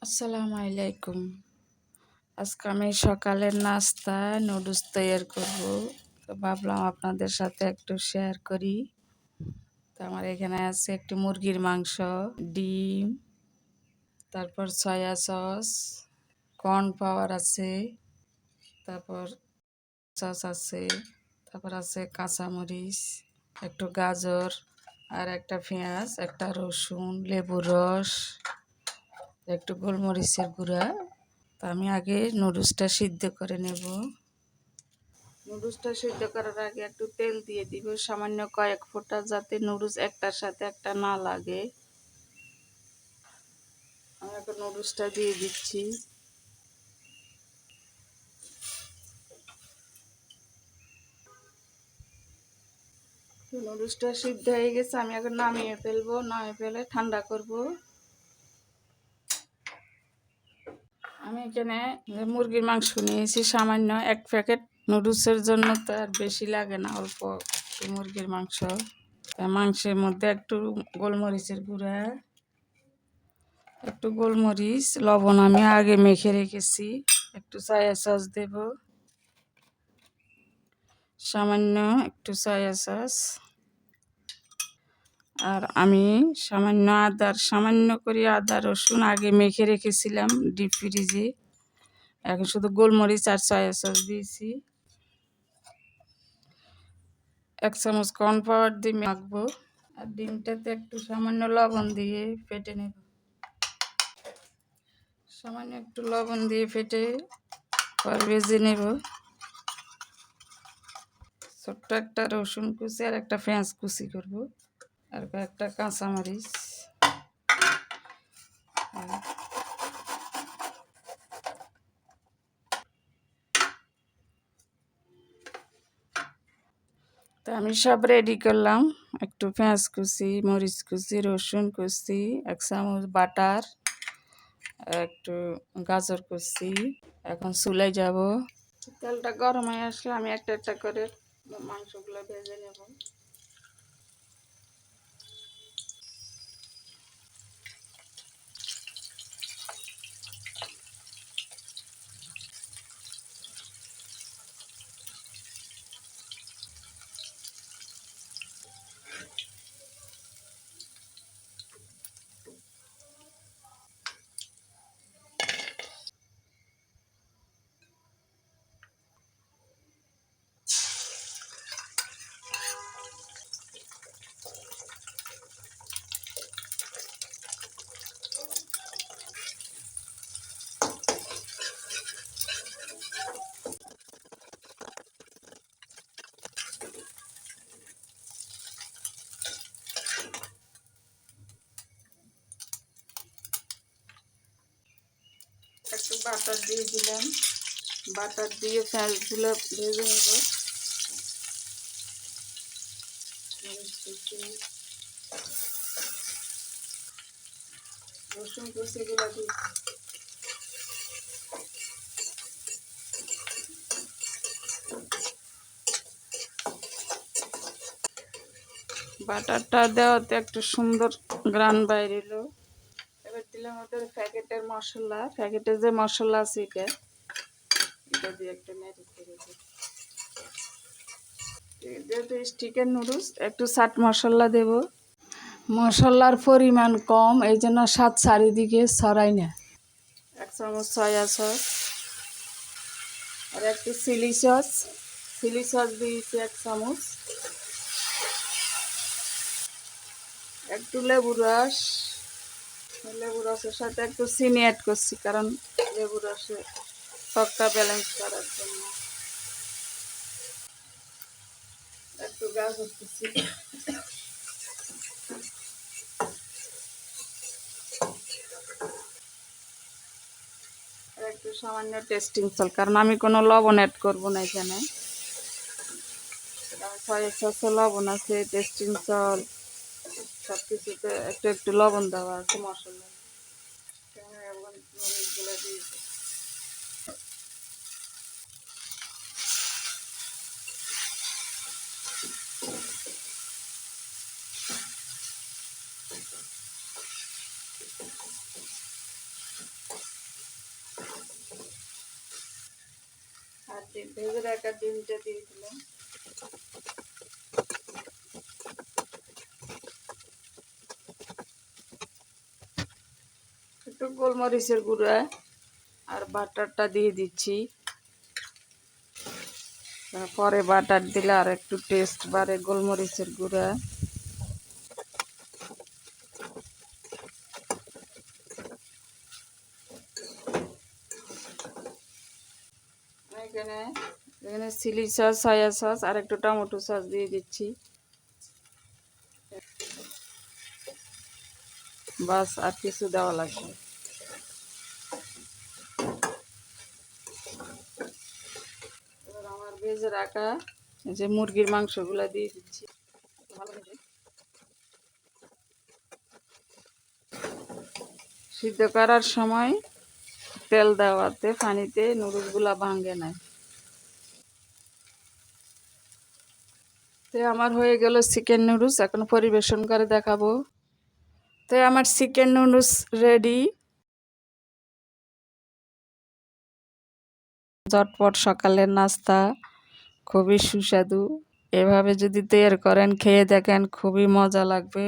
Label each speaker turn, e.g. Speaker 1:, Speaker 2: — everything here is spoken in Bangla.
Speaker 1: আসসালামু আলাইকুম। আজকে আমি সকালের নাস্তায় নুডলস তৈরি করব। তো ভাবলাম আপনাদের সাথে একটু শেয়ার করি। তো আমার এখানে আছে একটু মুরগির মাংস, ডিম, তারপর সয়া সস, কর্নফ্লাওয়ার আছে, তারপর সস আছে, তারপর আছে কাঁচামরিচ, একটু গাজর, আর একটা পেঁয়াজ, একটা রসুন, লেবুর রস, একটু গোলমরিচের গুঁড়া। তো আমি আগে নুডলসটা সিদ্ধ করে নেব। নুডলসটা সিদ্ধ করার আগে একটু তেল দিয়ে দিব সামান্য কয়েক ফোঁটা, যাতে নুডলস একটার সাথে একটা না লাগে। আমি এখন নুডলসটা দিয়ে দিচ্ছি। নুডলসটা সিদ্ধ হয়ে গেছে, আমি এখন নামিয়ে ফেলবো। নামিয়ে ফেলে ঠান্ডা করব। আমি এখানে মুরগির মাংস নিয়েছি সামান্য, এক প্যাকেট নুডলসের জন্য তো আর বেশি লাগে না, অল্প মুরগির মাংস। মাংসের মধ্যে একটু গোলমরিচের গুঁড়া, একটু গোলমরিচ, লবণ আমি আগে মেখে রেখেছি, একটু সয়া সস দেব, সামান্য একটু সয়া সস। আর আমি সামান্য করে আদা রসুন আগে মেখে রেখেছিলাম ডিপ ফ্রিজে। এখন শুধু গোলমরিচ আর সয়া সস দিয়েছি। 1 চামচ কর্নফ্লাওয়ার দিয়ে মাখবো। আর ডিমটাতে একটু সামান্য লবণ দিয়ে ফেটে নেব। সামান্য একটু লবণ দিয়ে ফেটে পর ভেজে নেব। ছোট্ট একটা রসুন কুচি আর একটা পেঁয়াজ কুচি করব, আর কয়েকটা কাঁচামরিচ। তো আমি সব রেডি করলাম। একটু পেঁয়াজ কুচি, মরিচ কুচি, রসুন কুচি, 1 চামচ বাটার, একটু গাজর কুচি। এখন চুলায় যাব। তেলটা গরম হয়ে আসলে আমি একটা একটা করে মাংসগুলো ভেজে নেব। একটু বাটার দিয়ে দিলাম। বাটার দিয়ে পেঁয়াজগুলো ভেজে নেব। রসুন কুচিগুলো দিই। বাটারটা দেওয়াতে একটু সুন্দর গ্রান বাইরে এলো। এবার দিলাম ওদের প্যাকেটের মশলা, প্যাকেটের যে মশলা আছে এটা দিয়ে একটু নেড়ে চেড়ে দিই। যেহেতু চিকেন নুডলস একটু চাট মশলা দেব। মশলার পরিমাণ কম, এই জন্য স্বাদ চারিদিকে ছড়াই না। 1 চামচ সয়া সস আর একটু চিলি সস। চিলি সস দিয়েছি 1 চামচ। একটু লেবুর রস। লেবু রসের সাথে একটু চিনি অ্যাড করছি, কারণ লেবু রসে টকটা ব্যালেন্স করার জন্য। একটু গাজর কুচি, আর একটু সামান্য টেস্টিং সল্ট, কারণ আমি কোনো লবণ অ্যাড করবো না এখানে। সয়া সসে লবণ আছে, টেস্টিং সল্ট, সব কিছুতে একটু একটু লবণ দেওয়া আছে মশলা। এবং মরিচগুলো দিয়েছি। ভেজে রাখা ডিমটা দিয়ে দিলাম। একটু গোলমরিচের গুঁড়া আর বাটারটা দিয়ে দিচ্ছি। পরে বাটার দিলে আর একটু টেস্ট বাড়ে গোলমরিচের গুঁড়া। এখানে এখানে চিলি সস, সয়া সস আর একটু টমেটো সস দিয়ে দিচ্ছি। বাস আর কিছু দেওয়া লাগবে। এবার আমার ভেজে রাখা যে মুরগির মাংসগুলা দিয়ে দিচ্ছি। সিদ্ধ করার সময় তেল দেওয়াতে পানিতে নুডলসগুলা ভাঙে নাই। তো আমার হয়ে গেল চিকেন নুডলস, এখন পরিবেশন করে দেখাবো। তো আমার চিকেন নুডলস রেডি। ঝটপট সকালের নাস্তা, খুবই সুস্বাদু। এভাবে যদি তৈরি করেন, খেয়ে দেখেন, খুবই মজা লাগবে।